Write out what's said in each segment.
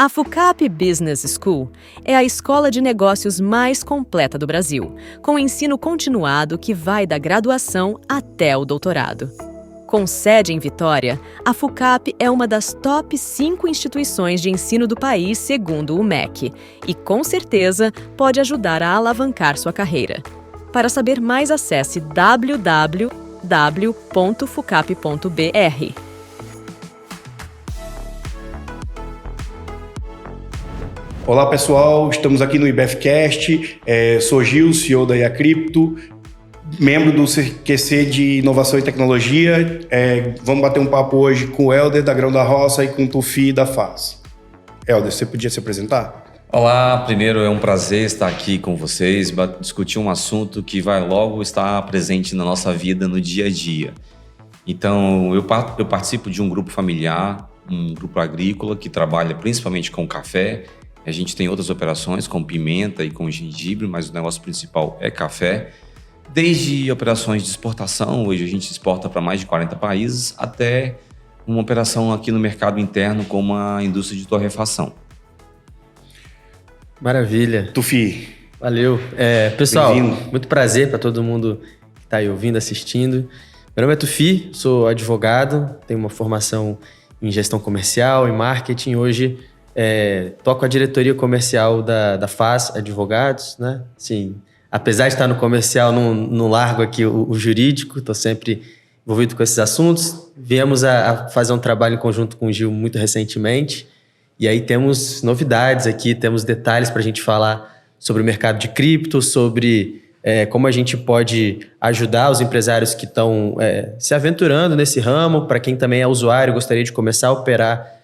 A FUCAP Business School é a escola de negócios mais completa do Brasil, com ensino continuado que vai da graduação até o doutorado. Com sede em Vitória, a FUCAP é uma das top 5 instituições de ensino do país segundo o MEC e, com certeza, pode ajudar a alavancar sua carreira. Para saber mais, acesse www.fucap.br. Olá pessoal, estamos aqui no IBFcast, sou Gil, CEO da IACrypto, membro do QC de Inovação e Tecnologia. Vamos bater um papo hoje com o Helder da Grão da Roça e com o Tufi da FAS. Helder, você podia se apresentar? Olá, primeiro é um prazer estar aqui com vocês, discutir um assunto que vai logo estar presente na nossa vida no dia a dia. Então, eu participo de um grupo familiar, um grupo agrícola que trabalha principalmente com café. A gente tem outras operações com pimenta e com gengibre, mas o negócio principal é café. Desde operações de exportação, hoje a gente exporta para mais de 40 países, até uma operação aqui no mercado interno como a indústria de torrefação. Maravilha. Tufi. Valeu. Pessoal, muito prazer para todo mundo que está aí ouvindo, assistindo. Meu nome é Tufi, sou advogado, tenho uma formação em gestão comercial, em marketing. Hoje toco a diretoria comercial da FAS Advogados, né? Sim, apesar de estar no comercial, não largo aqui o jurídico, estou sempre envolvido com esses assuntos. Viemos a fazer um trabalho em conjunto com o Gil muito recentemente, e aí temos novidades aqui, temos detalhes para a gente falar sobre o mercado de cripto, sobre como a gente pode ajudar os empresários que estão se aventurando nesse ramo, para quem também é usuário, gostaria de começar a operar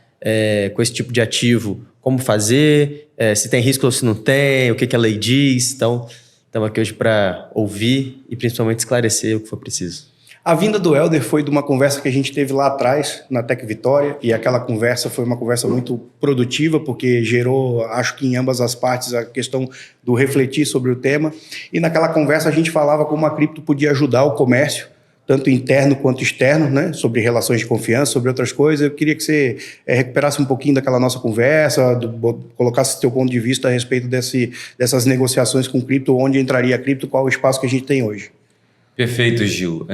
com esse tipo de ativo, como fazer, se tem risco ou se não tem, o que a lei diz. Então, estamos aqui hoje para ouvir e principalmente esclarecer o que for preciso. A vinda do Helder foi de uma conversa que a gente teve lá atrás, na Tech Vitória, e aquela conversa foi uma conversa muito produtiva, porque gerou, acho que em ambas as partes, a questão do refletir sobre o tema. E naquela conversa a gente falava como a cripto podia ajudar o comércio, tanto interno quanto externo, né? Sobre relações de confiança, sobre outras coisas. Eu queria que você recuperasse um pouquinho daquela nossa conversa, colocasse seu ponto de vista a respeito dessas negociações com cripto, onde entraria a cripto, qual o espaço que a gente tem hoje. Perfeito, Gil.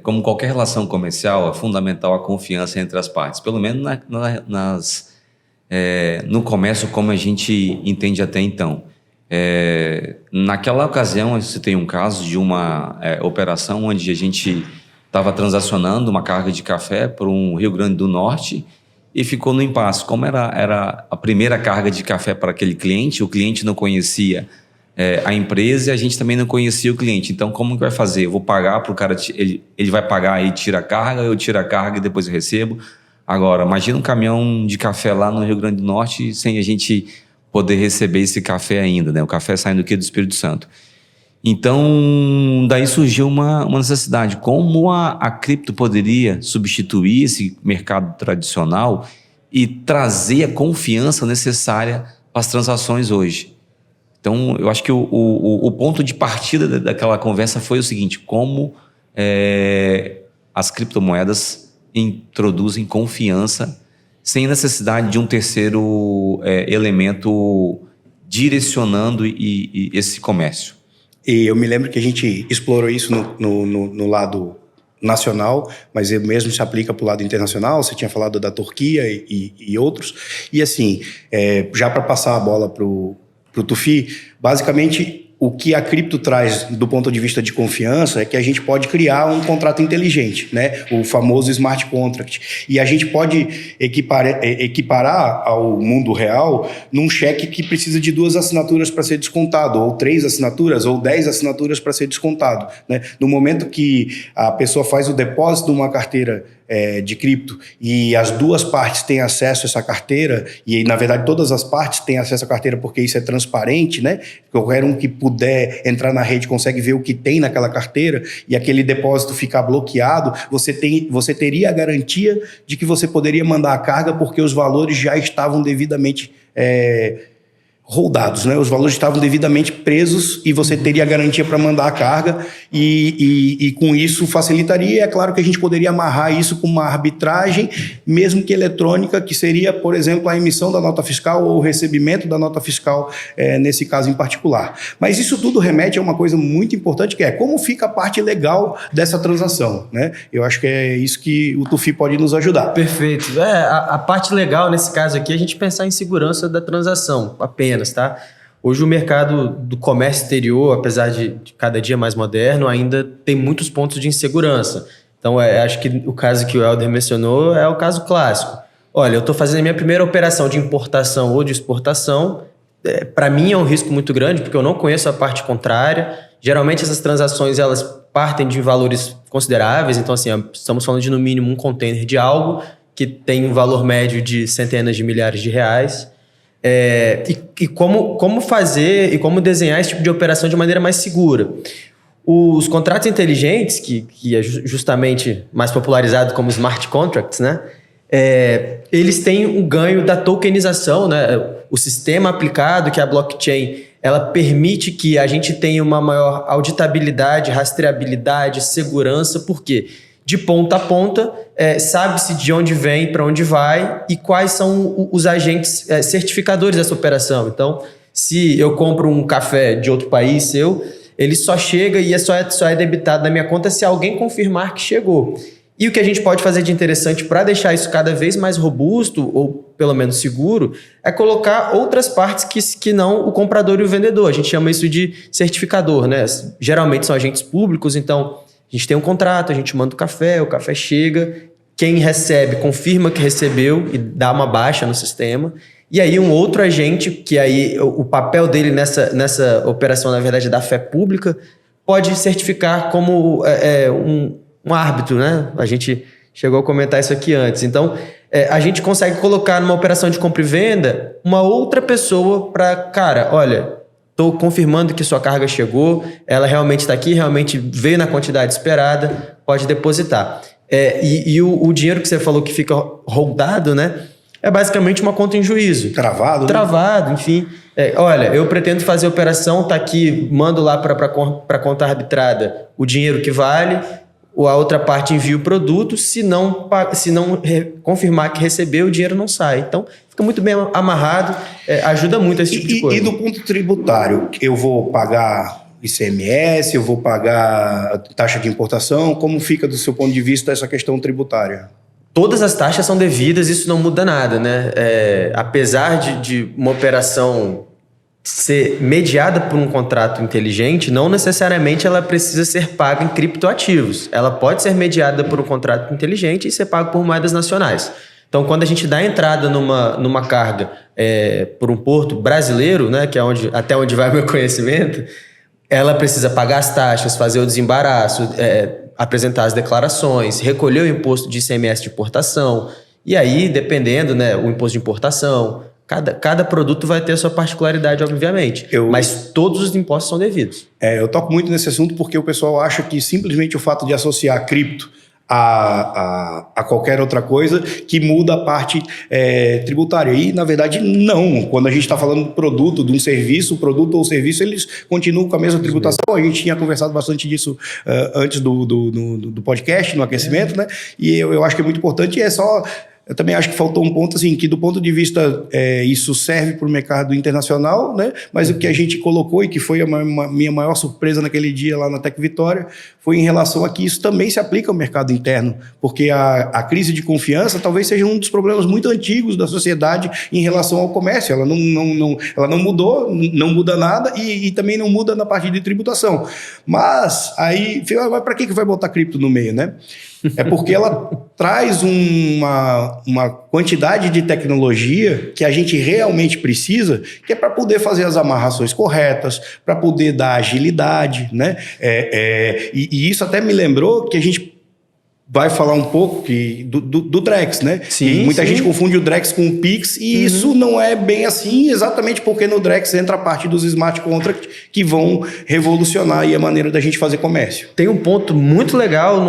Como qualquer relação comercial, é fundamental a confiança entre as partes, pelo menos no comércio como a gente entende até então. Naquela ocasião, você tem um caso de uma operação onde a gente estava transacionando uma carga de café para um Rio Grande do Norte e ficou no impasse. Como era a primeira carga de café para aquele cliente, o cliente não conhecia a empresa e a gente também não conhecia o cliente. Então, como que vai fazer? Eu vou pagar para o cara, ele vai pagar e tira a carga, eu tiro a carga e depois eu recebo. Agora, imagina um caminhão de café lá no Rio Grande do Norte sem a gente poder receber esse café ainda, né? O café saindo aqui do Espírito Santo. Então, daí surgiu uma necessidade. Como a cripto poderia substituir esse mercado tradicional e trazer a confiança necessária para as transações hoje? Então, eu acho que o ponto de partida daquela conversa foi o seguinte: como as criptomoedas introduzem confiança sem necessidade de um terceiro elemento direcionando esse comércio. E eu me lembro que a gente explorou isso no lado nacional, mas ele mesmo se aplica para o lado internacional. Você tinha falado da Turquia e outros. E assim, já para passar a bola para o Tufi, basicamente o que a cripto traz do ponto de vista de confiança é que a gente pode criar um contrato inteligente, né? O famoso smart contract. E a gente pode equiparar ao mundo real num cheque que precisa de 2 assinaturas para ser descontado, ou 3 assinaturas, ou 10 assinaturas para ser descontado, né? No momento que a pessoa faz o depósito de uma carteira de cripto e as duas partes têm acesso a essa carteira, e na verdade todas as partes têm acesso à carteira porque isso é transparente, né? Qualquer um que puder entrar na rede consegue ver o que tem naquela carteira, e aquele depósito ficar bloqueado, você teria a garantia de que você poderia mandar a carga porque os valores já estavam devidamente holdados, né? Os valores estavam devidamente presos e você teria a garantia para mandar a carga e com isso facilitaria. É claro que a gente poderia amarrar isso com uma arbitragem, mesmo que eletrônica, que seria, por exemplo, a emissão da nota fiscal ou o recebimento da nota fiscal nesse caso em particular. Mas isso tudo remete a uma coisa muito importante, que é como fica a parte legal dessa transação, né? Eu acho que é isso que o Tufi pode nos ajudar. Perfeito. A parte legal nesse caso aqui é a gente pensar em segurança da transação, apenas. Tá? Hoje o mercado do comércio exterior, apesar de cada dia mais moderno, ainda tem muitos pontos de insegurança. Então, acho que o caso que o Helder mencionou é o caso clássico. Olha, eu estou fazendo a minha primeira operação de importação ou de exportação. Para mim é um risco muito grande, porque eu não conheço a parte contrária. Geralmente essas transações elas partem de valores consideráveis. Então, assim, estamos falando de no mínimo um container de algo que tem um valor médio de centenas de milhares de reais. E como fazer e como desenhar esse tipo de operação de maneira mais segura. Os contratos inteligentes, que é justamente mais popularizado como smart contracts, né? Eles têm o ganho da tokenização, né? O sistema aplicado, que é a blockchain, ela permite que a gente tenha uma maior auditabilidade, rastreabilidade, segurança. Por quê? De ponta a ponta, sabe-se de onde vem, para onde vai e quais são os agentes certificadores dessa operação. Então, se eu compro um café de outro país ele só chega e só é debitado na minha conta se alguém confirmar que chegou. E o que a gente pode fazer de interessante para deixar isso cada vez mais robusto, ou pelo menos seguro, é colocar outras partes que não o comprador e o vendedor. A gente chama isso de certificador, né? Geralmente são agentes públicos, então a gente tem um contrato, a gente manda o café chega, quem recebe confirma que recebeu e dá uma baixa no sistema. E aí um outro agente, que aí o papel dele nessa operação, na verdade, é da fé pública, pode certificar como um árbitro, né? A gente chegou a comentar isso aqui antes. Então, a gente consegue colocar numa operação de compra e venda uma outra pessoa para, cara, olha, estou confirmando que sua carga chegou, ela realmente está aqui, realmente veio na quantidade esperada, pode depositar. E o dinheiro que você falou que fica holdado, né? É basicamente uma conta em juízo. Travado, enfim. Olha, eu pretendo fazer a operação, tá aqui, mando lá para a conta arbitrada o dinheiro que vale, a outra parte envia o produto, se não confirmar que recebeu, o dinheiro não sai. Então, fica muito bem amarrado, ajuda muito esse tipo de coisa. E do ponto tributário, eu vou pagar ICMS, eu vou pagar taxa de importação, como fica do seu ponto de vista essa questão tributária? Todas as taxas são devidas, isso não muda nada, né? Apesar de uma operação ser mediada por um contrato inteligente, não necessariamente ela precisa ser paga em criptoativos. Ela pode ser mediada por um contrato inteligente e ser paga por moedas nacionais. Então, quando a gente dá entrada numa carga por um porto brasileiro, né, que é até onde vai o meu conhecimento, ela precisa pagar as taxas, fazer o desembaraço, apresentar as declarações, recolher o imposto de ICMS de importação. E aí, dependendo, né, o imposto de importação, cada produto vai ter a sua particularidade, obviamente. Mas todos os impostos são devidos. Eu toco muito nesse assunto porque o pessoal acha que simplesmente o fato de associar cripto a qualquer outra coisa que muda a parte tributária. E, na verdade, não. Quando a gente está falando do produto, de um serviço, o produto ou o serviço, eles continuam com a mesma tributação. A gente tinha conversado bastante disso antes do podcast, no aquecimento, né? E eu acho que é muito importante. Eu também acho que faltou um ponto, assim, que do ponto de vista, isso serve para o mercado internacional, né? Mas o que a gente colocou e que foi a minha maior surpresa naquele dia lá na Tec Vitória foi em relação a que isso também se aplica ao mercado interno, porque a crise de confiança talvez seja um dos problemas muito antigos da sociedade em relação ao comércio. Ela não mudou, não muda nada e também não muda na parte de tributação. Mas aí, mas para que vai botar cripto no meio, né? É porque ela traz uma quantidade de tecnologia que a gente realmente precisa, que é para poder fazer as amarrações corretas, para poder dar agilidade, né? E isso até me lembrou que a gente vai falar um pouco do Drex, né? Sim, muita gente confunde o Drex com o Pix e isso não é bem assim, exatamente porque no Drex entra a parte dos smart contracts que vão revolucionar aí a maneira da gente fazer comércio. Tem um ponto muito legal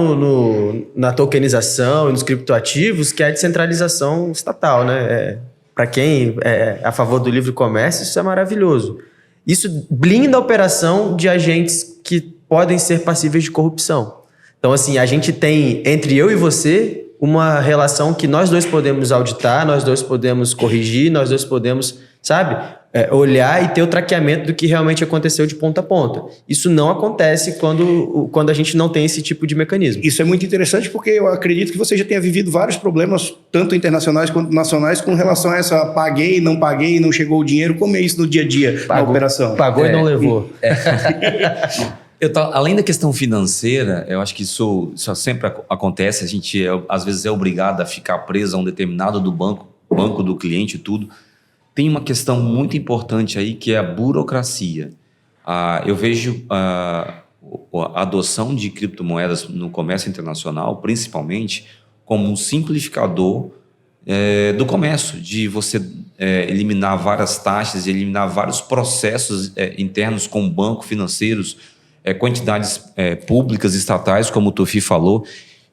na tokenização e nos criptoativos, que é a descentralização estatal, né? para quem é a favor do livre comércio, isso é maravilhoso. Isso blinda a operação de agentes que podem ser passíveis de corrupção. Então, assim, a gente tem, entre eu e você, uma relação que nós dois podemos auditar, nós dois podemos corrigir, nós dois podemos, sabe, olhar e ter o traqueamento do que realmente aconteceu de ponta a ponta. Isso não acontece quando a gente não tem esse tipo de mecanismo. Isso é muito interessante porque eu acredito que você já tenha vivido vários problemas, tanto internacionais quanto nacionais, com relação a essa paguei, não chegou o dinheiro. Como é isso no dia a dia, na operação? Pagou e não levou. Além da questão financeira, eu acho que isso sempre acontece. A gente, às vezes, é obrigado a ficar preso a um determinado do banco do cliente e tudo. Tem uma questão muito importante aí, que é a burocracia. Eu vejo a adoção de criptomoedas no comércio internacional, principalmente, como um simplificador do comércio, de você eliminar várias taxas, eliminar vários processos internos com banco, financeiros, quantidades públicas, estatais, como o Tufi falou.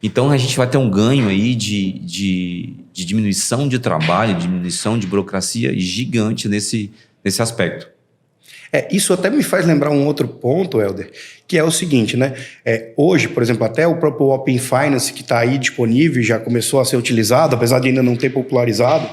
Então, a gente vai ter um ganho aí de diminuição de trabalho, diminuição de burocracia gigante nesse aspecto. Isso até me faz lembrar um outro ponto, Helder, que é o seguinte, né? Hoje, por exemplo, até o próprio Open Finance, que está aí disponível, já começou a ser utilizado, apesar de ainda não ter popularizado,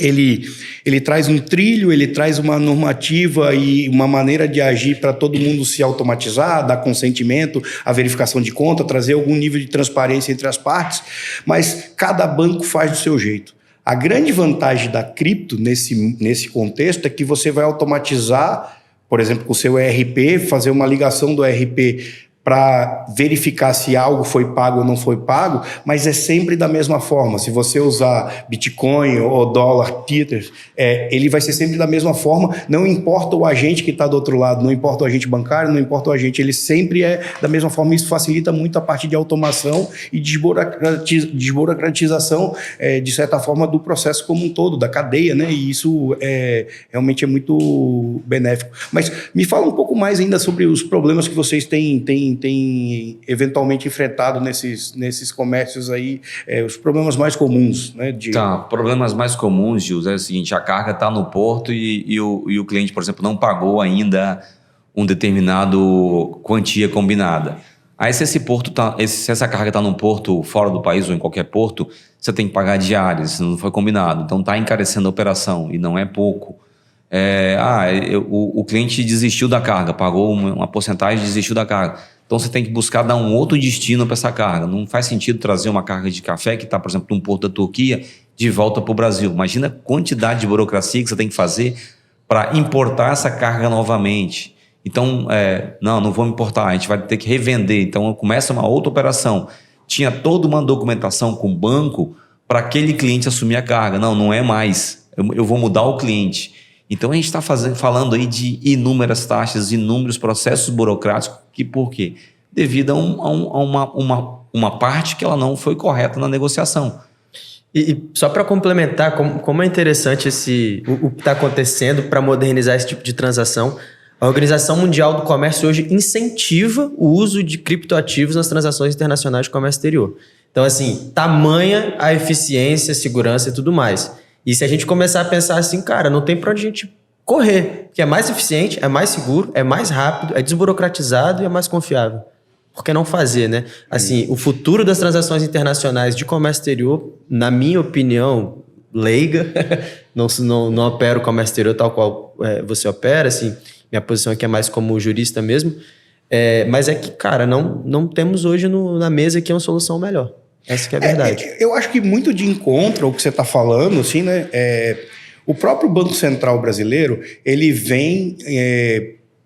ele traz um trilho, ele traz uma normativa e uma maneira de agir para todo mundo se automatizar, dar consentimento, a verificação de conta, trazer algum nível de transparência entre as partes, mas cada banco faz do seu jeito. A grande vantagem da cripto nesse contexto é que você vai automatizar, por exemplo, com o seu ERP, fazer uma ligação do ERP para verificar se algo foi pago ou não foi pago, mas é sempre da mesma forma. Se você usar Bitcoin ou dólar, Tether, ele vai ser sempre da mesma forma, não importa o agente que está do outro lado, não importa o agente bancário, não importa o agente, ele sempre é da mesma forma. Isso facilita muito a parte de automação e desburocratização, de certa forma, do processo como um todo, da cadeia, né? E isso realmente é muito benéfico. Mas me fala um pouco mais ainda sobre os problemas que vocês têm eventualmente enfrentado nesses comércios aí, os problemas mais comuns, né? Problemas mais comuns, Gil, é o seguinte: a carga está no porto e o cliente, por exemplo, não pagou ainda um determinado quantia combinada. Aí se essa carga está num porto fora do país ou em qualquer porto, você tem que pagar diárias, isso não foi combinado. Então está encarecendo a operação e não é pouco. O cliente desistiu da carga, pagou uma porcentagem e desistiu da carga. Então você tem que buscar dar um outro destino para essa carga. Não faz sentido trazer uma carga de café que está, por exemplo, num porto da Turquia de volta para o Brasil. Imagina a quantidade de burocracia que você tem que fazer para importar essa carga novamente. Então, não vou importar, a gente vai ter que revender. Então começa uma outra operação. Tinha toda uma documentação com o banco para aquele cliente assumir a carga. Não é mais. Eu vou mudar o cliente. Então a gente está falando aí de inúmeras taxas, inúmeros processos burocráticos, que por quê? Devido a uma parte que ela não foi correta na negociação. E só para complementar, como é interessante o que está acontecendo para modernizar esse tipo de transação, a Organização Mundial do Comércio hoje incentiva o uso de criptoativos nas transações internacionais de comércio exterior. Então, assim, tamanha a eficiência, segurança e tudo mais. E se a gente começar a pensar assim, cara, não tem para onde a gente correr, que é mais eficiente, é mais seguro, é mais rápido, é desburocratizado e é mais confiável. Por que não fazer, né? Assim, o futuro das transações internacionais de comércio exterior, na minha opinião leiga, não opero comércio exterior tal qual você opera, assim, minha posição aqui é mais como jurista mesmo, mas é que, cara, não temos hoje na mesa aqui uma solução melhor. Essa que é a verdade. Eu acho que muito de encontro ao que você está falando, assim, né? O próprio Banco Central brasileiro, ele vem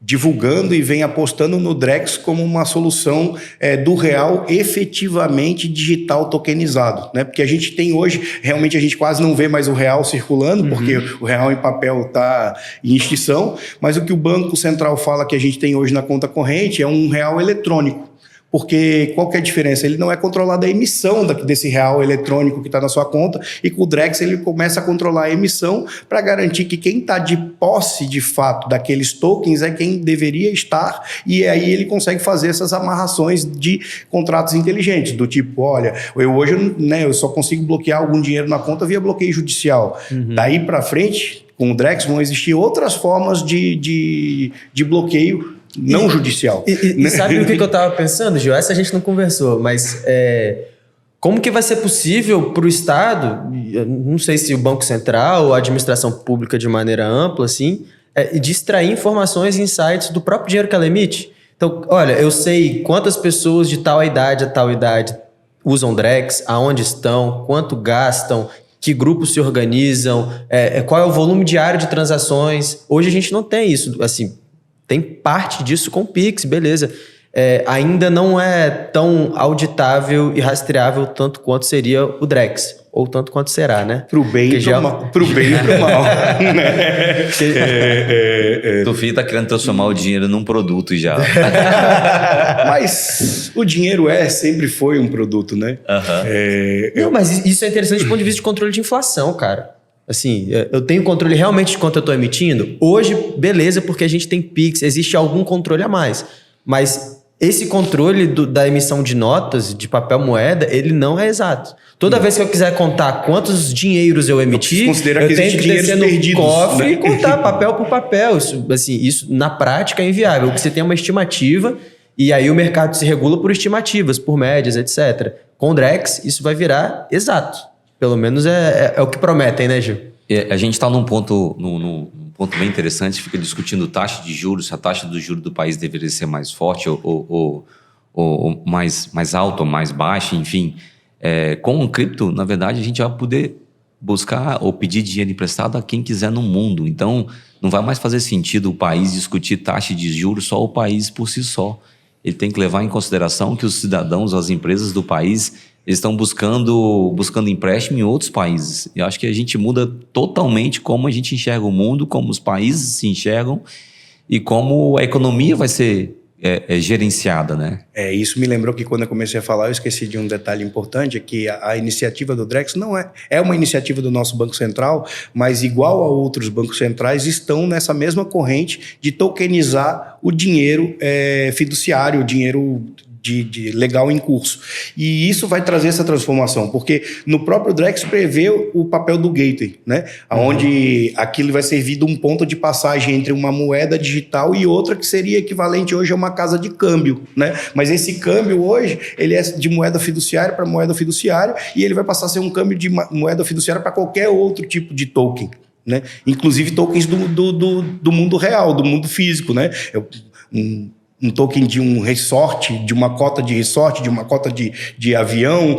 divulgando e vem apostando no Drex como uma solução do real efetivamente digital tokenizado, né? Porque a gente tem hoje, realmente a gente quase não vê mais o real circulando, porque o real em papel está em extinção, mas o que o Banco Central fala que a gente tem hoje na conta corrente é um real eletrônico. Porque qual que é a diferença? Ele não é controlado a emissão desse real eletrônico que está na sua conta, e com o Drex ele começa a controlar a emissão para garantir que quem está de posse de fato daqueles tokens é quem deveria estar, e aí ele consegue fazer essas amarrações de contratos inteligentes, do tipo, olha, hoje eu só consigo bloquear algum dinheiro na conta via bloqueio judicial. Daí para frente, com o Drex vão existir outras formas de bloqueio não judicial. E sabe o que eu tava pensando, Gil? Essa a gente não conversou, mas como que vai ser possível para o Estado, não sei se o Banco Central ou a administração pública de maneira ampla, assim, de extrair informações e insights do próprio dinheiro que ela emite? Então, olha, eu sei quantas pessoas de tal idade a tal idade usam Drex, aonde estão, quanto gastam, que grupos se organizam, qual é o volume diário de transações. Hoje a gente não tem isso, assim. Tem parte disso com o Pix, beleza. Ainda não é tão auditável e rastreável tanto quanto seria o Drex. Ou tanto quanto será, né? Pro bem e pro mal. Pro bem e pro mal. Tufi tá querendo transformar o dinheiro num produto já. Mas o dinheiro sempre foi um produto, né? Não, mas isso é interessante do ponto de vista de controle de inflação, cara. Assim, eu tenho controle realmente de quanto eu estou emitindo? Hoje, beleza, porque a gente tem Pix, existe algum controle a mais. Mas esse controle da emissão de notas, de papel moeda, ele não é exato. Toda vez que eu quiser contar quantos dinheiros eu emiti, eu tenho que descer no cofre, né? E contar papel por papel. Isso na prática é inviável. Você tem uma estimativa e aí o mercado se regula por estimativas, por médias, etc. Com o Drex, isso vai virar exato. Pelo menos é o que prometem, né, Gil? A gente está num ponto bem interessante, fica discutindo taxa de juros, se a taxa do juro do país deveria ser mais forte ou mais alta ou mais baixa, enfim. Com o cripto, na verdade, a gente vai poder buscar ou pedir dinheiro emprestado a quem quiser no mundo. Então, não vai mais fazer sentido o país discutir taxa de juros só o país por si só. Ele tem que levar em consideração que os cidadãos, as empresas do país, eles estão buscando empréstimo em outros países. Eu acho que a gente muda totalmente como a gente enxerga o mundo, como os países se enxergam e como a economia vai ser gerenciada, né? Isso me lembrou que quando eu comecei a falar, eu esqueci de um detalhe importante, é que a iniciativa do Drex não é uma iniciativa do nosso Banco Central, mas igual a outros bancos centrais, estão nessa mesma corrente de tokenizar o dinheiro fiduciário, o dinheiro de legal em curso. E isso vai trazer essa transformação, porque no próprio Drex prevê o papel do gateway, né? Onde aquilo vai servir de um ponto de passagem entre uma moeda digital e outra que seria equivalente hoje a uma casa de câmbio, né? Mas esse câmbio hoje, ele é de moeda fiduciária para moeda fiduciária e ele vai passar a ser um câmbio de moeda fiduciária para qualquer outro tipo de token, né? Inclusive tokens do mundo real, do mundo físico, né? Um token de um resort, de uma cota de resort, de uma cota de avião,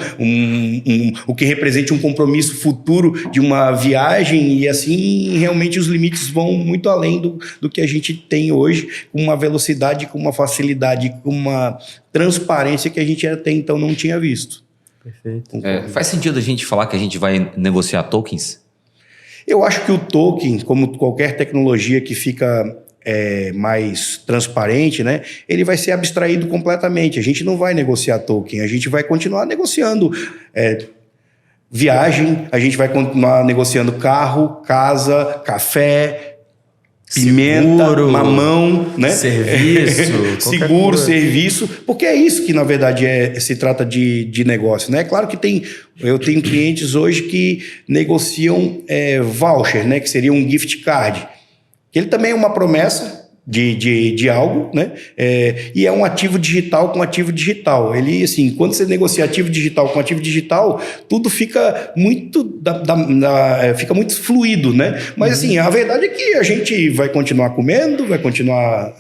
o que represente um compromisso futuro de uma viagem, e assim realmente os limites vão muito além do que a gente tem hoje, com uma velocidade, com uma facilidade, com uma transparência que a gente até então não tinha visto. Perfeito. Faz sentido a gente falar que a gente vai negociar tokens? Eu acho que o token, como qualquer tecnologia que fica mais transparente, né? Ele vai ser abstraído completamente. A gente não vai negociar token, a gente vai continuar negociando viagem, a gente vai continuar negociando carro, casa, café, pimenta, seguro, mamão, né? Serviço, seguro, serviço, porque é isso que na verdade se trata de negócio, né? Claro que eu tenho clientes hoje que negociam voucher, né? Que seria um gift card. Ele também é uma promessa de algo, né? E é um ativo digital com ativo digital. Ele, assim, quando você negocia ativo digital com ativo digital, tudo fica muito, fica muito fluido, né? Mas, assim, a verdade é que a gente vai continuar comendo, vai continuar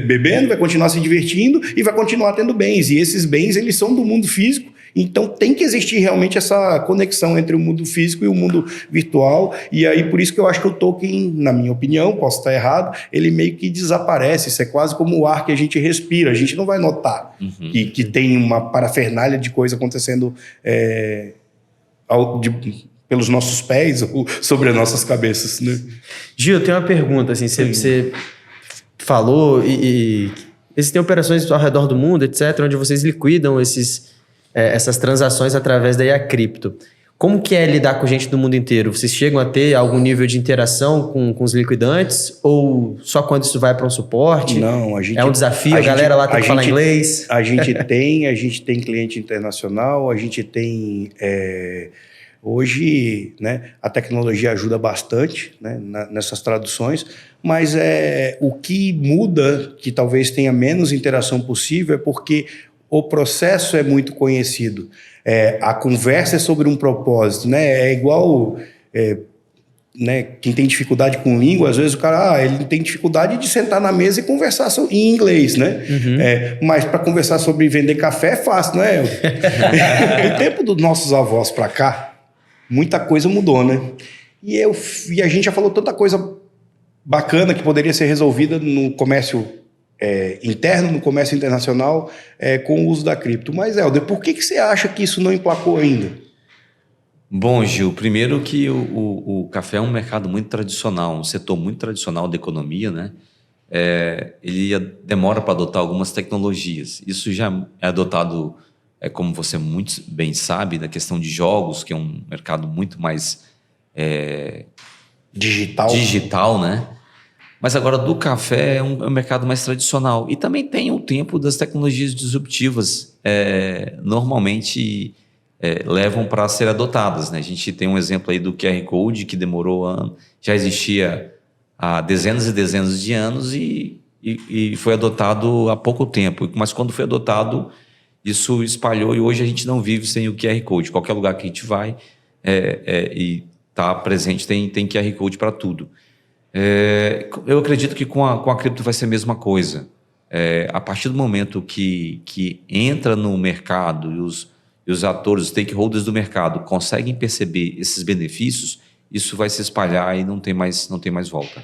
bebendo, vai continuar se divertindo e vai continuar tendo bens. E esses bens, eles são do mundo físico. Então tem que existir realmente essa conexão entre o mundo físico e o mundo virtual, e aí por isso que eu acho que o token, na minha opinião, posso estar errado, ele meio que desaparece. Isso é quase como o ar que a gente respira, a gente não vai notar que tem uma parafernália de coisa acontecendo pelos nossos pés ou sobre as nossas cabeças, né? Gil, eu tenho uma pergunta, assim, você falou existem operações ao redor do mundo, etc., onde vocês liquidam essas transações através da IA Cripto. Como que é lidar com gente do mundo inteiro? Vocês chegam a ter algum nível de interação com os liquidantes? Ou só quando isso vai para um suporte? Não, a gente... É um desafio, a galera lá tem que falar inglês? A gente tem cliente internacional, a gente tem... Hoje, né, a tecnologia ajuda bastante, né, nessas traduções, mas o que muda, que talvez tenha menos interação possível, é porque o processo é muito conhecido. A conversa é sobre um propósito, né? É igual, né, quem tem dificuldade com língua, às vezes o cara ele tem dificuldade de sentar na mesa e conversar em inglês, né? Uhum. Mas para conversar sobre vender café é fácil, não é? Do tempo dos nossos avós para cá, muita coisa mudou, né? E a gente já falou tanta coisa bacana que poderia ser resolvida no comércio interno, no comércio internacional, com o uso da cripto. Mas, Helder, por que você acha que isso não emplacou ainda? Bom, Gil, primeiro que o café é um mercado muito tradicional, um setor muito tradicional da economia, né? Ele demora para adotar algumas tecnologias. Isso já é adotado, como você muito bem sabe, na questão de jogos, que é um mercado muito mais digital, né? Mas agora do café é um mercado mais tradicional. E também tem o tempo das tecnologias disruptivas, normalmente levam para ser adotadas, né? A gente tem um exemplo aí do QR Code, que demorou já existia há dezenas e dezenas de anos e foi adotado há pouco tempo. Mas quando foi adotado, isso espalhou e hoje a gente não vive sem o QR Code. Qualquer lugar que a gente vai e está presente tem QR Code para tudo. Eu acredito que com a cripto vai ser a mesma coisa. A partir do momento que entra no mercado e os atores, os stakeholders do mercado conseguem perceber esses benefícios, isso vai se espalhar e não tem mais volta.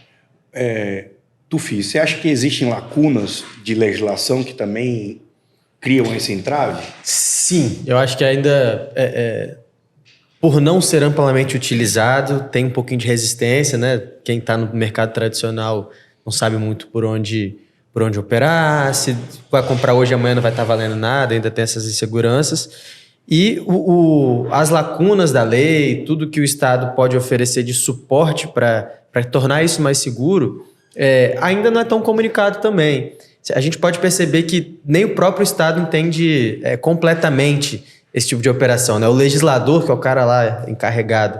Tufi, você acha que existem lacunas de legislação que também criam esse entrave? Sim, eu acho que ainda... por não ser amplamente utilizado, tem um pouquinho de resistência, né? Quem está no mercado tradicional não sabe muito por onde operar, se vai comprar hoje, amanhã não vai estar valendo nada, ainda tem essas inseguranças. E as lacunas da lei, tudo que o Estado pode oferecer de suporte para tornar isso mais seguro, ainda não é tão comunicado também. A gente pode perceber que nem o próprio Estado entende completamente esse tipo de operação, né? O legislador, que é o cara lá encarregado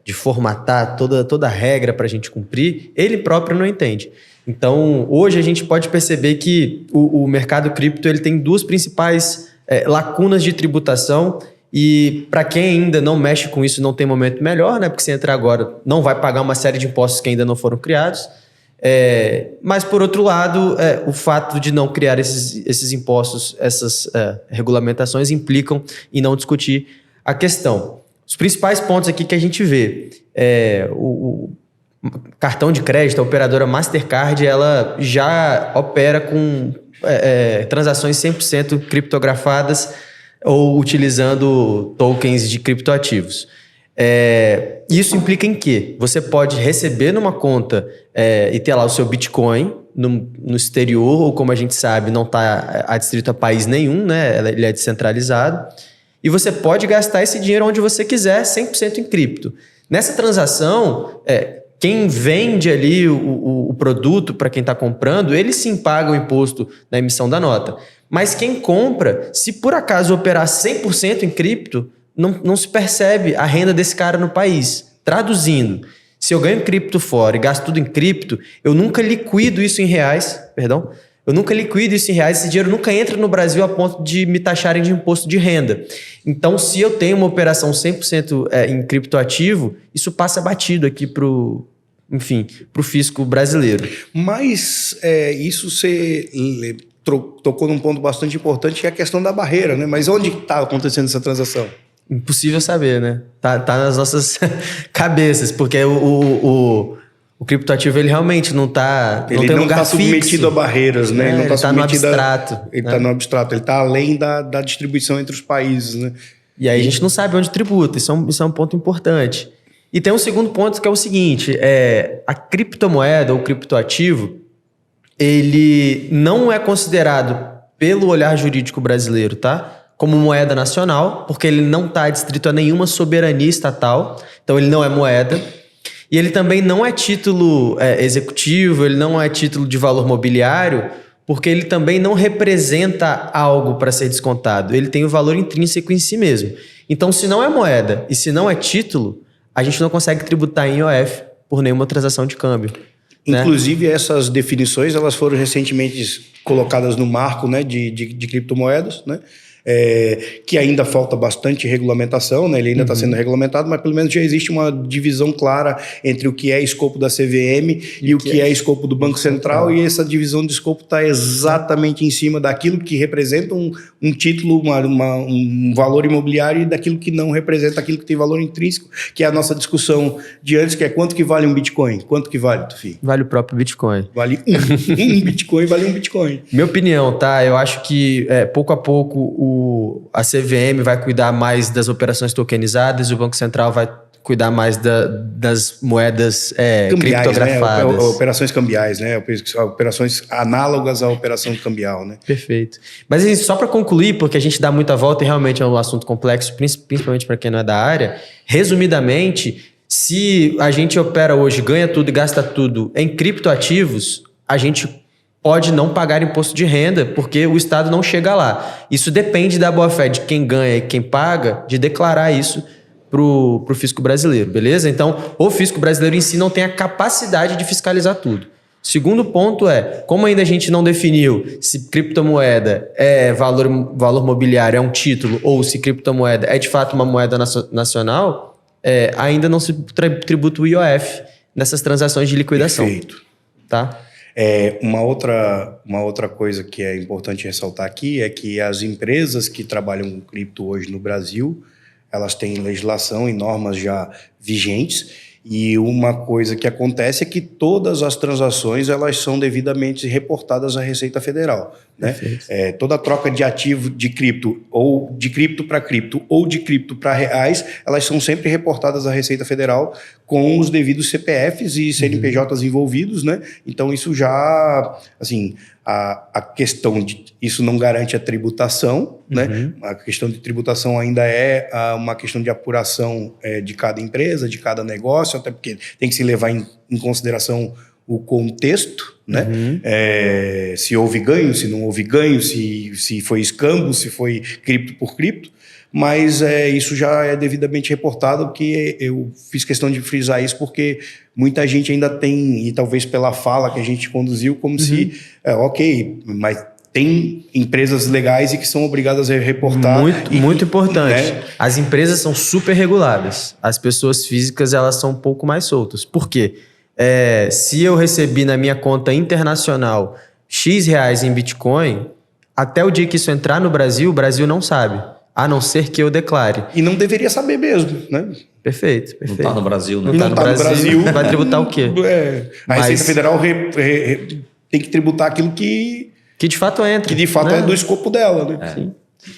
de formatar toda a regra para a gente cumprir, ele próprio não entende. Então, hoje a gente pode perceber que o mercado cripto ele tem duas principais lacunas de tributação e para quem ainda não mexe com isso não tem momento melhor, né? Porque se entrar agora não vai pagar uma série de impostos que ainda não foram criados. Mas, por outro lado, o fato de não criar esses impostos, essas regulamentações, implicam em não discutir a questão. Os principais pontos aqui que a gente vê, o cartão de crédito, a operadora Mastercard, ela já opera com transações 100% criptografadas ou utilizando tokens de criptoativos. Isso implica em quê? Você pode receber numa conta e ter lá o seu Bitcoin no exterior, ou como a gente sabe, não está adstrito a país nenhum, né? Ele é descentralizado. E você pode gastar esse dinheiro onde você quiser, 100% em cripto. Nessa transação, quem vende ali o produto para quem está comprando, ele sim paga o imposto na emissão da nota. Mas quem compra, se por acaso operar 100% em cripto, não se percebe a renda desse cara no país. Traduzindo, se eu ganho cripto fora e gasto tudo em cripto, eu nunca liquido isso em reais, esse dinheiro nunca entra no Brasil a ponto de me taxarem de imposto de renda. Então, se eu tenho uma operação 100% em criptoativo, isso passa batido aqui pro fisco brasileiro. Mas isso você tocou num ponto bastante importante, que é a questão da barreira, né? Mas onde está acontecendo essa transação? Impossível saber, né? Tá nas nossas cabeças, porque o criptoativo ele realmente não tá... Ele não está submetido a barreiras, né? Ele está no abstrato. Ele está no abstrato, ele está além da distribuição entre os países, né? E aí a gente não sabe onde tributa, isso é um ponto importante. E tem um segundo ponto que é o seguinte, a criptomoeda ou criptoativo, ele não é considerado, pelo olhar jurídico brasileiro, tá? Como moeda nacional, porque ele não está adstrito a nenhuma soberania estatal, então ele não é moeda. E ele também não é título executivo, ele não é título de valor mobiliário, porque ele também não representa algo para ser descontado. Ele tem o valor intrínseco em si mesmo. Então, se não é moeda e se não é título, a gente não consegue tributar em IOF por nenhuma transação de câmbio. Inclusive, essas definições elas foram recentemente colocadas no marco, né, de criptomoedas, né? Que ainda falta bastante regulamentação, né? Ele ainda está sendo regulamentado, mas pelo menos já existe uma divisão clara entre o que é escopo da CVM e o que é escopo do Banco Central, e essa divisão de escopo está exatamente em cima daquilo que representa um título, um valor imobiliário, e daquilo que não representa aquilo que tem valor intrínseco, que é a nossa discussão de antes, que é quanto que vale um Bitcoin? Quanto que vale, Tufi? Vale o próprio Bitcoin. Vale um Bitcoin, vale um Bitcoin. Minha opinião, tá? Eu acho que pouco a pouco a CVM vai cuidar mais das operações tokenizadas e o Banco Central vai cuidar mais das moedas cambiais, criptografadas. Né? Operações cambiais, né? Operações análogas à operação cambial, né? Perfeito. Mas assim, só para concluir, porque a gente dá muita volta e realmente é um assunto complexo, principalmente para quem não é da área, resumidamente, se a gente opera hoje, ganha tudo e gasta tudo em criptoativos, a gente pode não pagar imposto de renda, porque o Estado não chega lá. Isso depende da boa-fé de quem ganha e quem paga, de declarar isso pro fisco brasileiro, beleza? Então, o fisco brasileiro em si não tem a capacidade de fiscalizar tudo. Segundo ponto como ainda a gente não definiu se criptomoeda é valor mobiliário, é um título, ou se criptomoeda é de fato uma moeda nacional, ainda não se tributa o IOF nessas transações de liquidação. Perfeito. Tá? Uma outra coisa que é importante ressaltar aqui é que as empresas que trabalham com cripto hoje no Brasil, elas têm legislação e normas já vigentes, e uma coisa que acontece é que todas as transações elas são devidamente reportadas à Receita Federal, né? Toda troca de ativo de cripto, ou de cripto para cripto, ou de cripto para reais, elas são sempre reportadas à Receita Federal com os devidos CPFs e CNPJs envolvidos, né? Então isso já, assim, a questão de isso não garante a tributação, né? A questão de tributação ainda é uma questão de apuração de cada empresa, de cada negócio, até porque tem que se levar em consideração o contexto, né? Se houve ganho, se não houve ganho, se foi escambo, se foi cripto por cripto, mas isso já é devidamente reportado, que eu fiz questão de frisar isso porque muita gente ainda tem, e talvez pela fala que a gente conduziu, como se, ok, mas tem empresas legais e que são obrigadas a reportar. Muito importante. Né? As empresas são super reguladas. As pessoas físicas, elas são um pouco mais soltas. Por quê? Se eu recebi na minha conta internacional X reais em Bitcoin, até o dia que isso entrar no Brasil, o Brasil não sabe. A não ser que eu declare. E não deveria saber mesmo, né? Perfeito. Não está no Brasil, né? Não está no Brasil. Vai tributar o quê? A Receita Federal tem que tributar aquilo que de fato entra. Que de fato é do escopo dela, né? Sim.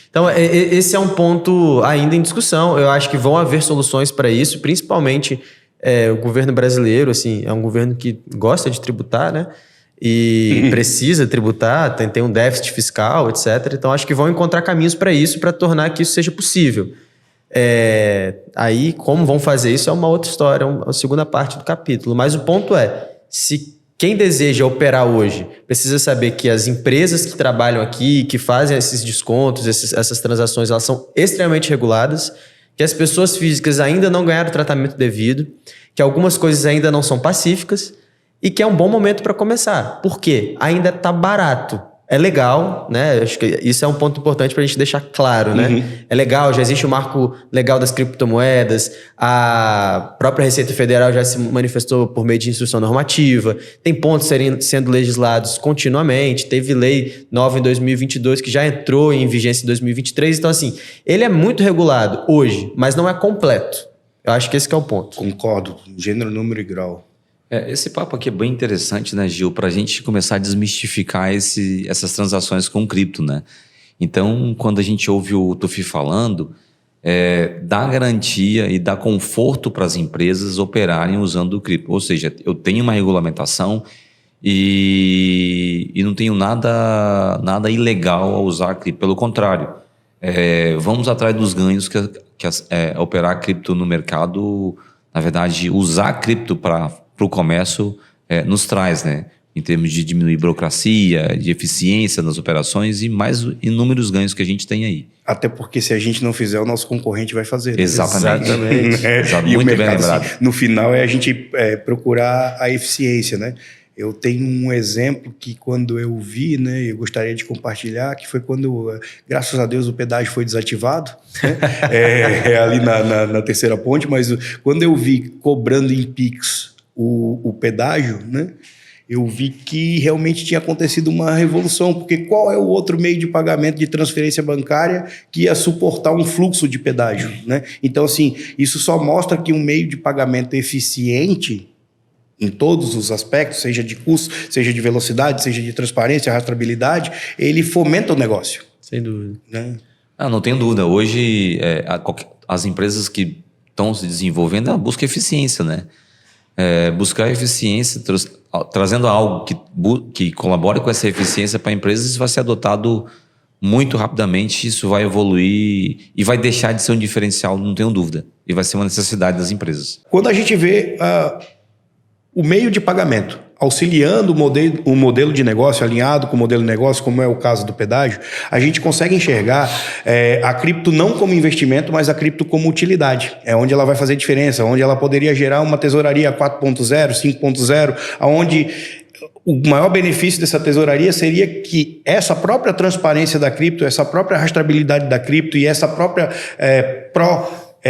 Então, esse é um ponto ainda em discussão. Eu acho que vão haver soluções para isso, principalmente o governo brasileiro, assim, é um governo que gosta de tributar, né? E precisa tributar, tem um déficit fiscal, etc. Então, acho que vão encontrar caminhos para isso, para tornar que isso seja possível. Aí, como vão fazer isso é uma outra história, a segunda parte do capítulo. Mas o ponto se quem deseja operar hoje precisa saber que as empresas que trabalham aqui, que fazem esses descontos, essas transações, elas são extremamente reguladas, que as pessoas físicas ainda não ganharam o tratamento devido, que algumas coisas ainda não são pacíficas, e que é um bom momento para começar. Por quê? Ainda está barato. É legal, né? Acho que isso é um ponto importante para a gente deixar claro, né? É legal, já existe o marco legal das criptomoedas, a própria Receita Federal já se manifestou por meio de instrução normativa, tem pontos sendo legislados continuamente, teve lei nova em 2022 que já entrou em vigência em 2023, então assim, ele é muito regulado hoje, mas não é completo. Eu acho que esse que é o ponto. Concordo, gênero, número e grau. Esse papo aqui é bem interessante, né, Gil? Para a gente começar a desmistificar essas transações com cripto, né? Então, quando a gente ouve o Tufi falando, dá garantia e dá conforto para as empresas operarem usando o cripto. Ou seja, eu tenho uma regulamentação e não tenho nada ilegal a usar a cripto. Pelo contrário, vamos atrás dos ganhos que operar a cripto no mercado, na verdade, usar a cripto para o comércio nos traz, né? Em termos de diminuir burocracia, de eficiência nas operações e mais inúmeros ganhos que a gente tem aí. Até porque se a gente não fizer, o nosso concorrente vai fazer. Né? Exatamente. E muito bem lembrado. Assim, no final é a gente procurar a eficiência, né? Eu tenho um exemplo que quando eu vi, né, eu gostaria de compartilhar, que foi quando, graças a Deus, o pedágio foi desativado, né? Ali na terceira ponte, mas quando eu vi cobrando em Pix o pedágio, né? Eu vi que realmente tinha acontecido uma revolução, porque qual é o outro meio de pagamento de transferência bancária que ia suportar um fluxo de pedágio, né? Então, assim, isso só mostra que um meio de pagamento eficiente em todos os aspectos, seja de custo, seja de velocidade, seja de transparência, rastreabilidade, ele fomenta o negócio. Sem dúvida. Né? Não tenho dúvida. Hoje, as empresas que estão se desenvolvendo, buscam eficiência, né? Buscar eficiência, trazendo algo que colabore com essa eficiência para a empresa, isso vai ser adotado muito rapidamente, isso vai evoluir e vai deixar de ser um diferencial, não tenho dúvida. E vai ser uma necessidade das empresas. Quando a gente vê o meio de pagamento auxiliando o modelo de negócio, alinhado com o modelo de negócio, como é o caso do pedágio, a gente consegue enxergar a cripto não como investimento, mas a cripto como utilidade. É onde ela vai fazer diferença, onde ela poderia gerar uma tesouraria 4.0, 5.0, onde o maior benefício dessa tesouraria seria que essa própria transparência da cripto, essa própria rastreabilidade da cripto e essa própria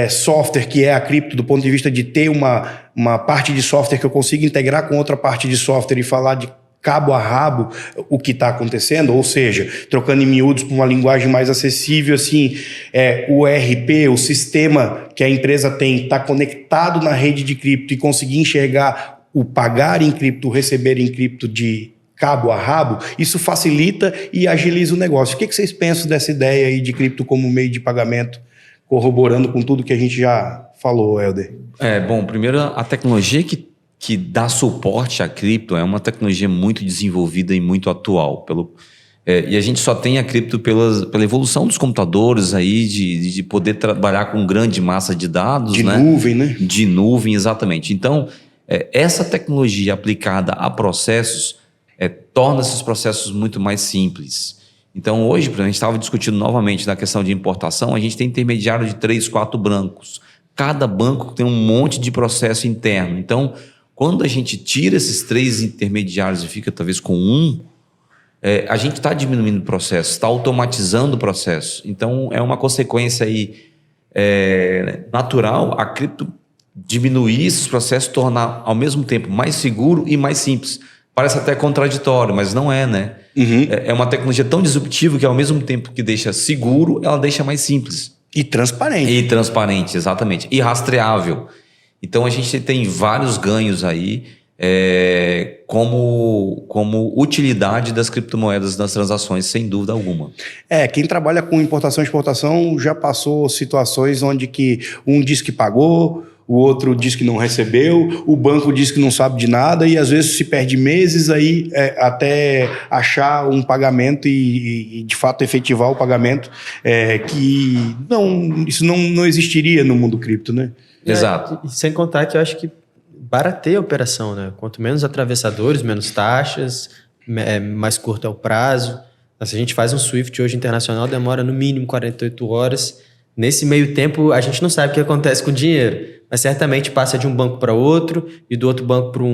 software que é a cripto, do ponto de vista de ter uma parte de software que eu consiga integrar com outra parte de software e falar de cabo a rabo o que está acontecendo, ou seja, trocando em miúdos para uma linguagem mais acessível, assim, o ERP, o sistema que a empresa tem, está conectado na rede de cripto e conseguir enxergar o pagar em cripto, o receber em cripto de cabo a rabo, isso facilita e agiliza o negócio. O que vocês pensam dessa ideia aí de cripto como meio de pagamento, corroborando com tudo que a gente já falou, Helder? Bom, primeiro, a tecnologia que dá suporte à cripto é uma tecnologia muito desenvolvida e muito atual. E a gente só tem a cripto pela evolução dos computadores aí, de poder trabalhar com grande massa de dados. De nuvem, né? De nuvem, exatamente. Então, essa tecnologia aplicada a processos torna esses processos muito mais simples. Então, hoje, a gente estava discutindo novamente na questão de importação, a gente tem intermediário de 3, 4 bancos. Cada banco tem um monte de processo interno. Então, quando a gente tira esses 3 intermediários e fica talvez com um, a gente está diminuindo o processo, está automatizando o processo. Então, é uma consequência aí natural a cripto diminuir esses processos, tornar ao mesmo tempo mais seguro e mais simples. Parece até contraditório, mas não é, né? Uhum. É uma tecnologia tão disruptiva que ao mesmo tempo que deixa seguro, ela deixa mais simples. E transparente. E transparente, exatamente. E rastreável. Então a gente tem vários ganhos aí como utilidade das criptomoedas nas transações, sem dúvida alguma. Quem trabalha com importação e exportação já passou situações onde que um diz que pagou, o outro diz que não recebeu, o banco diz que não sabe de nada e às vezes se perde meses aí até achar um pagamento e de fato efetivar o pagamento, que isso não existiria no mundo cripto, né? Exato. E sem contar que eu acho que barateia a operação, né? Quanto menos atravessadores, menos taxas, mais curto é o prazo. Se a gente faz um SWIFT hoje internacional, demora no mínimo 48 horas. Nesse meio tempo, a gente não sabe o que acontece com o dinheiro, mas certamente passa de um banco para outro e do outro banco para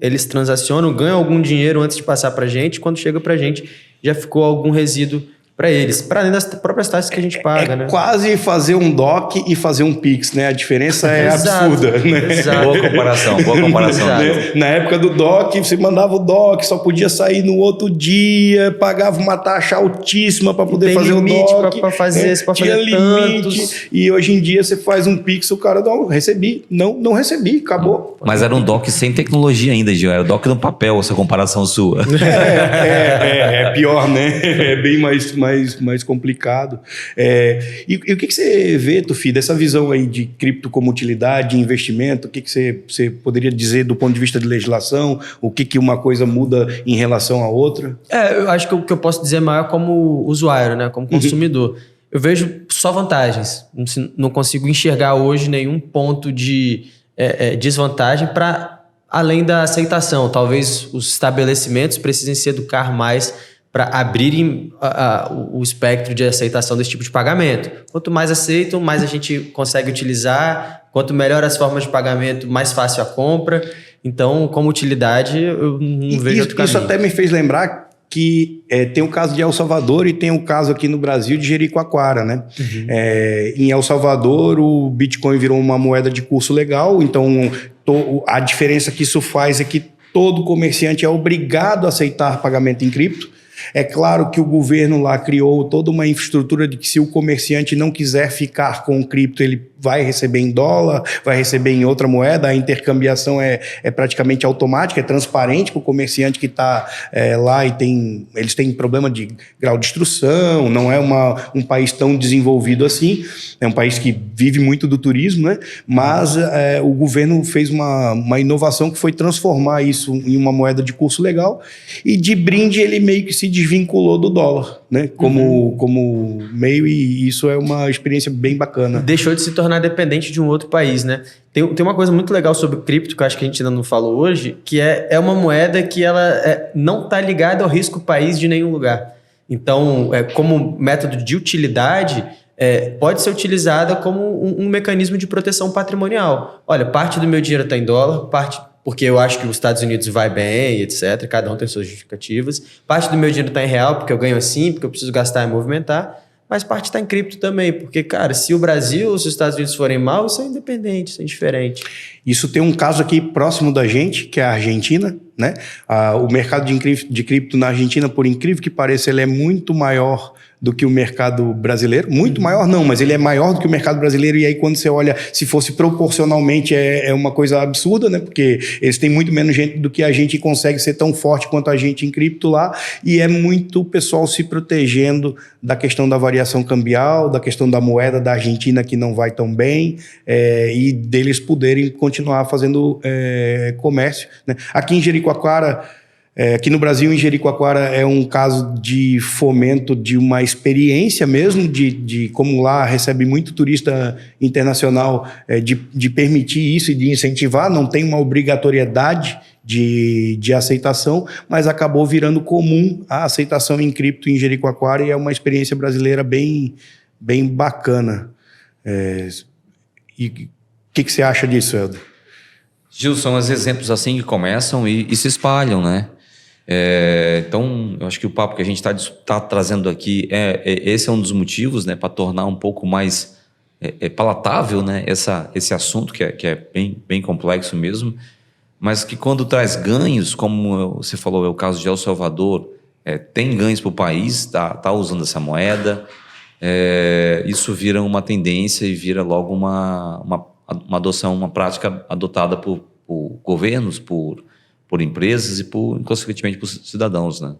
eles transacionam, ganham algum dinheiro antes de passar para a gente, quando chega para a gente já ficou algum resíduo para eles, para além das próprias taxas que a gente paga, né? Quase fazer um DOC e fazer um Pix, né? A diferença é absurda, né? Exato. Boa comparação. Na época do DOC, você mandava o DOC, só podia sair no outro dia, pagava uma taxa altíssima para poder fazer o DOC. Para fazer, para fazer tantos. E hoje em dia você faz um Pix, o cara não recebi, acabou. Mas era um DOC sem tecnologia ainda, Gil. Era o DOC no papel, essa comparação sua. É pior, né? É bem mais mais complicado. E o que você vê, Tufi, dessa visão aí de cripto como utilidade, de investimento? O que você poderia dizer do ponto de vista de legislação? O que uma coisa muda em relação à outra? Eu acho que o que eu posso dizer maior como usuário, né? Como consumidor. Eu vejo só vantagens. Não consigo enxergar hoje nenhum ponto de desvantagem para além da aceitação. Talvez os estabelecimentos precisem se educar mais para abrirem o espectro de aceitação desse tipo de pagamento. Quanto mais aceitam, mais a gente consegue utilizar. Quanto melhor as formas de pagamento, mais fácil a compra. Então, como utilidade, eu não vejo outro caminho. Isso até me fez lembrar que tem o caso de El Salvador e tem o caso aqui no Brasil de Jericoacoara, né? Em El Salvador, o Bitcoin virou uma moeda de curso legal, então a diferença que isso faz é que todo comerciante é obrigado a aceitar pagamento em cripto. É claro que o governo lá criou toda uma infraestrutura de que se o comerciante não quiser ficar com o cripto, ele vai receber em dólar, vai receber em outra moeda, a intercambiação é praticamente automática, é transparente para o comerciante que está lá e eles têm problema de grau de instrução, não é um país tão desenvolvido assim, é um país que vive muito do turismo, né? Mas o governo fez uma inovação que foi transformar isso em uma moeda de curso legal e de brinde ele meio que se desvinculou do dólar, né? Como meio, e isso é uma experiência bem bacana. Deixou de se tornar dependente de um outro país, né? Tem uma coisa muito legal sobre cripto que eu acho que a gente ainda não falou hoje, que é uma moeda que ela não está ligada ao risco país de nenhum lugar. Então, como método de utilidade, pode ser utilizada como um mecanismo de proteção patrimonial. Olha, parte do meu dinheiro está em dólar, parte porque eu acho que os Estados Unidos vai bem, etc. Cada um tem suas justificativas. Parte do meu dinheiro está em real, porque eu ganho assim, porque eu preciso gastar e movimentar. Mas parte está em cripto também, porque, cara, se o Brasil ou se os Estados Unidos forem mal, isso é independente, isso é indiferente. Isso tem um caso aqui próximo da gente, que é a Argentina, né? O mercado de cripto na Argentina, por incrível que pareça, ele é muito maior do que o mercado brasileiro. Muito maior não, mas ele é maior do que o mercado brasileiro. E aí quando você olha, se fosse proporcionalmente, é uma coisa absurda, né? Porque eles têm muito menos gente do que a gente e consegue ser tão forte quanto a gente em cripto lá. E é muito pessoal se protegendo da questão da variação cambial, da questão da moeda da Argentina que não vai tão bem, e deles poderem continuar fazendo comércio, né? Aqui em Jericoacoara, aqui no Brasil, em Jericoacoara, é um caso de fomento de uma experiência mesmo, de como lá recebe muito turista internacional, de permitir isso e de incentivar, não tem uma obrigatoriedade de aceitação, mas acabou virando comum a aceitação em cripto em Jericoacoara e é uma experiência brasileira bem bacana. E o que você acha disso, Helder? Gil, são os exemplos assim que começam e se espalham, né? Então, eu acho que o papo que a gente está trazendo aqui, esse é um dos motivos, né, para tornar um pouco mais palatável, né, esse assunto que é bem complexo mesmo, mas que quando traz ganhos, como você falou, é o caso de El Salvador, tem ganhos para o país, tá usando essa moeda, isso vira uma tendência e vira logo uma adoção, uma prática adotada por governos, por empresas e, consequentemente, por cidadãos, né?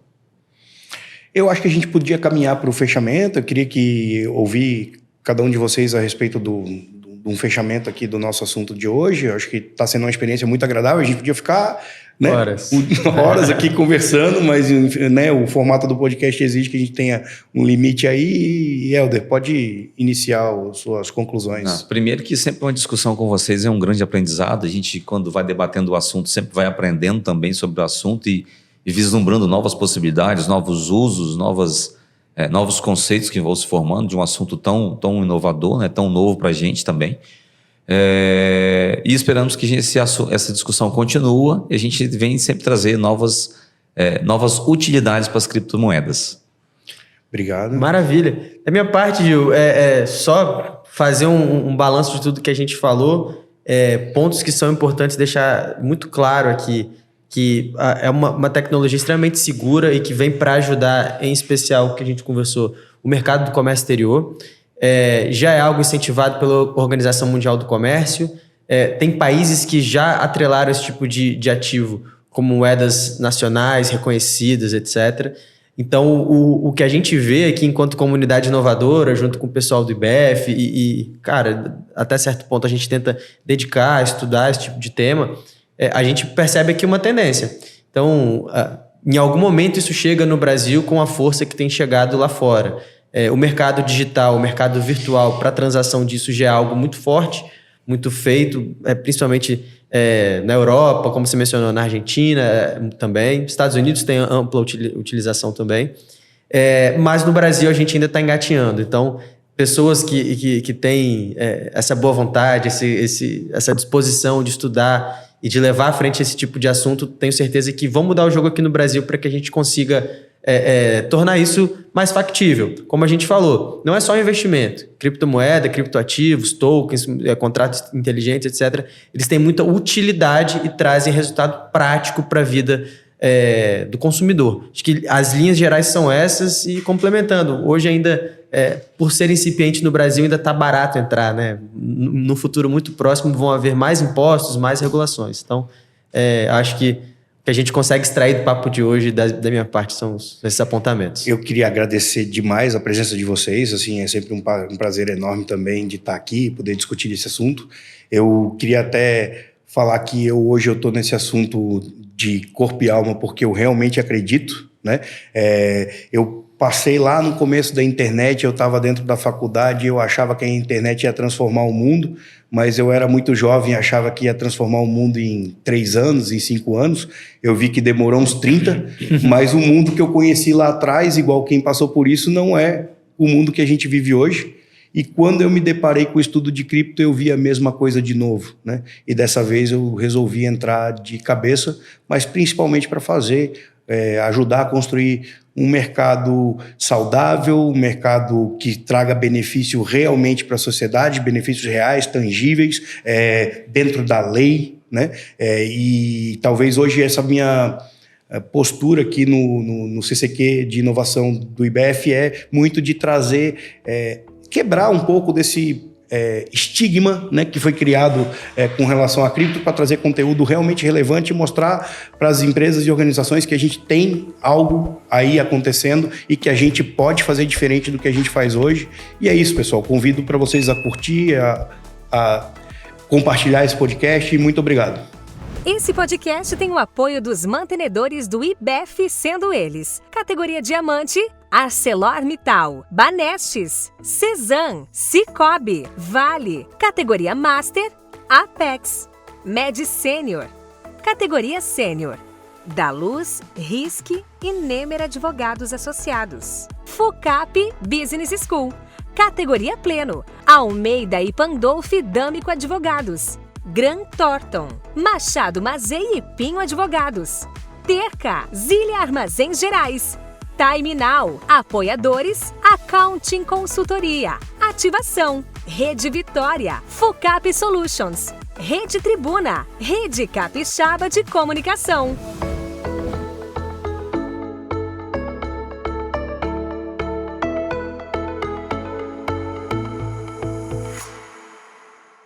Eu acho que a gente podia caminhar para o fechamento. Eu queria ouvir cada um de vocês a respeito de um fechamento aqui do nosso assunto de hoje. Eu acho que está sendo uma experiência muito agradável. A gente podia ficar, né, horas aqui conversando, mas, né, o formato do podcast exige que a gente tenha um limite aí. E, Helder, pode iniciar as suas conclusões. Primeiro que sempre uma discussão com vocês é um grande aprendizado. A gente, quando vai debatendo o assunto, sempre vai aprendendo também sobre o assunto e vislumbrando novas possibilidades, novos usos, novos conceitos que vão se formando de um assunto tão inovador, né, tão novo para a gente também. E esperamos que essa discussão continue e a gente vem sempre trazer novas utilidades para as criptomoedas. Obrigado. Maravilha. Da minha parte, Gil, só fazer um balanço de tudo que a gente falou, pontos que são importantes deixar muito claro aqui, que é uma tecnologia extremamente segura e que vem para ajudar, em especial, o que a gente conversou, o mercado do comércio exterior. Já é algo incentivado pela Organização Mundial do Comércio. Tem países que já atrelaram esse tipo de ativo como moedas nacionais, reconhecidas, etc. Então, o que a gente vê aqui enquanto comunidade inovadora, junto com o pessoal do IBF, cara, até certo ponto a gente tenta dedicar, estudar esse tipo de tema, a gente percebe aqui uma tendência. Então, em algum momento isso chega no Brasil com a força que tem chegado lá fora. O mercado digital, o mercado virtual, para a transação disso já é algo muito forte, muito feito, principalmente na Europa, como você mencionou, na Argentina também. Estados Unidos tem ampla utilização também. Mas no Brasil a gente ainda está engatinhando. Então, pessoas que têm essa boa vontade, essa disposição de estudar e de levar à frente esse tipo de assunto, tenho certeza que vão mudar o jogo aqui no Brasil para que a gente consiga tornar isso mais factível. Como a gente falou, não é só investimento. Criptomoeda, criptoativos, tokens, contratos inteligentes, etc. Eles têm muita utilidade e trazem resultado prático para a vida do consumidor. Acho que as linhas gerais são essas e complementando. Hoje ainda, por ser incipiente no Brasil, ainda está barato entrar, né? No futuro muito próximo vão haver mais impostos, mais regulações. Então, acho que a gente consegue extrair do papo de hoje, da minha parte, são esses apontamentos. Eu queria agradecer demais a presença de vocês, assim, é sempre um prazer enorme também de estar aqui e poder discutir esse assunto. Eu queria até falar que hoje eu estou nesse assunto de corpo e alma porque eu realmente acredito, né? Eu passei lá no começo da internet, eu estava dentro da faculdade, eu achava que a internet ia transformar o mundo, mas eu era muito jovem e achava que ia transformar o mundo em 3 anos, em 5 anos. Eu vi que demorou uns 30, mas o mundo que eu conheci lá atrás, igual quem passou por isso, não é o mundo que a gente vive hoje. E quando eu me deparei com o estudo de cripto, eu vi a mesma coisa de novo, né? E dessa vez eu resolvi entrar de cabeça, mas principalmente para ajudar a construir um mercado saudável, um mercado que traga benefício realmente para a sociedade, benefícios reais, tangíveis, dentro da lei, né? E talvez hoje essa minha postura aqui no CCQ de inovação do IBF é muito de trazer, quebrar um pouco desse estigma, né, que foi criado com relação à cripto, para trazer conteúdo realmente relevante e mostrar para as empresas e organizações que a gente tem algo aí acontecendo e que a gente pode fazer diferente do que a gente faz hoje. E é isso, pessoal. Convido para vocês a curtir, a compartilhar esse podcast e muito obrigado. Esse podcast tem o apoio dos mantenedores do IBF, sendo eles: categoria Diamante, ArcelorMittal, Banestes, Cezan, Cicobi, Vale, categoria Master, Apex, Med Sênior, categoria Sênior, Daluz, Risque e Nemer Advogados Associados, Fucap Business School, categoria Pleno, Almeida e Pandolfi D'Amico Advogados, Grant Thornton, Machado Mazei e Pinho Advogados, Terca, Zília Armazéns Gerais, Time Now, Apoiadores, Accounting Consultoria, Ativação, Rede Vitória, Fucap Solutions, Rede Tribuna, Rede Capixaba de Comunicação.